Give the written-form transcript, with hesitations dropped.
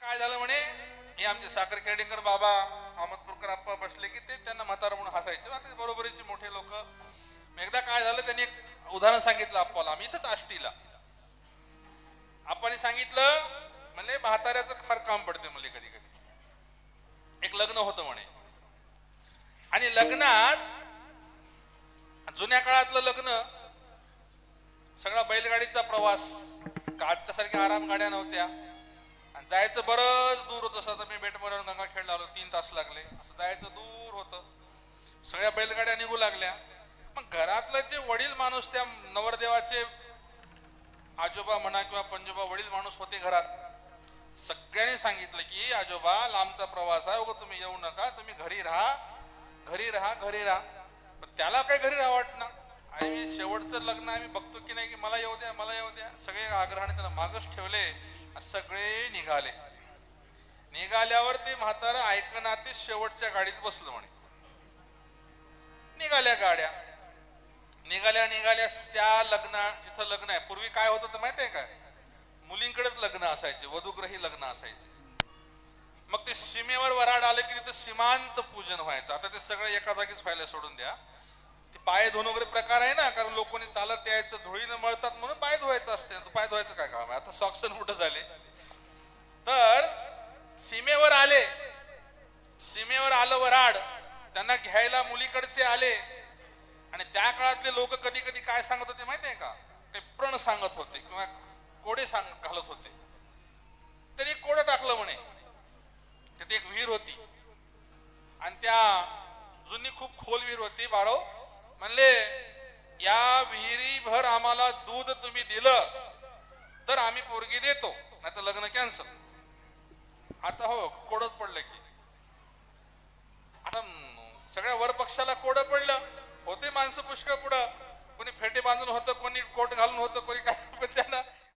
काय झालं म्हणे, हे आमचे साखर खेडेकर बाबा अहमदपूरकर आप्पा बसले की ते त्यांना म्हातारा म्हणून हसायचे. आता बरोबरीचे मोठे लोक. एकदा काय झालं, त्यांनी एक उदाहरण सांगितलं आप्पाला. आम्ही इथंच आष्टीला आप्पाने सांगितलं, म्हणले म्हाताऱ्याचं फार काम पडते म्हणले कधी कधी. एक लग्न होतं म्हणे, आणि लग्नात जुन्या काळातलं लग्न, सगळा बैलगाडीचा प्रवास, आजच्या सारख्या आराम गाड्या नव्हत्या, आणि जायचं बरंच दूर होतं. असं मी बेटमोऱ्यावर गंगाखेडला आलो, 3 तास लागले. असं जायचं दूर होतं, सगळ्या बैलगाड्या निघू लागल्या. मग घरातलं जे वडील माणूस, त्या नवरदेवाचे आजोबा म्हणा किंवा पंजोबा, वडील माणूस होते घरात, सगळ्यांनी सांगितलं की आजोबा लांबचा प्रवास आहे, उगा तुम्ही येऊ नका, तुम्ही घरी राहा, घरी राहा, घरी राहा. पण त्याला काही घरी राहा वाटणार. आणि शेवटचं लग्न आम्ही बघतो की नाही, की मला येऊ द्या, मला येऊ द्या. सगळे आग्रहाने त्याला मागच ठेवले. सगळे निघाले. निघाल्यावर ते म्हातारा ऐकना, ते शेवटच्या गाडीत बसलं म्हणे. निघाल्या गाड्या, निघाल्या निघाल्या त्या लग्न, जिथं लग्न आहे, पूर्वी काय होतं तर माहित आहे का, मुलींकडेच लग्न असायचे, वधूग्रही लग्न असायचे. मग ते सीमेवर वराड आले की तिथं सीमांत पूजन व्हायचं. आता ते सगळं एका जागीच व्हायला सोडून द्या. ते पाय धुवून वगैरे प्रकार आहे ना, कारण लोकांनी चालत यायचं, धुळीनं मळतात म्हणून पाय धुवायचं असते. पाय धुवायचं काय काम आहे, आता सॉक्सन कुठं झाले. तर सीमेवर आले, सीमेवर आलं वराड, त्यांना घ्यायला मुलीकडचे आले. आणि त्या काळातले लोक कधी कधी काय सांगत होते माहितीये का, ते प्रण सांगत होते किंवा कोडे घालत होते. तरी कोडं टाकलं म्हणे. तिथे एक विहीर होती, आणि त्या जुनी खूप खोल विहीर होती. बारो म्हणले, या विहिरीभर आम्हाला दूध तुम्ही दिलं तर आम्ही पोरगी देतो, नाही तर लग्न कॅन्सल. आता हो कोडच पडलं की, आता सगळ्या वर पक्षाला कोड पडलं. होते माणसं पुष्कळ पुढं, कोणी फेटे बांधून होतं, कोणी कोट घालून होतं, कोणी काय, पण त्यांना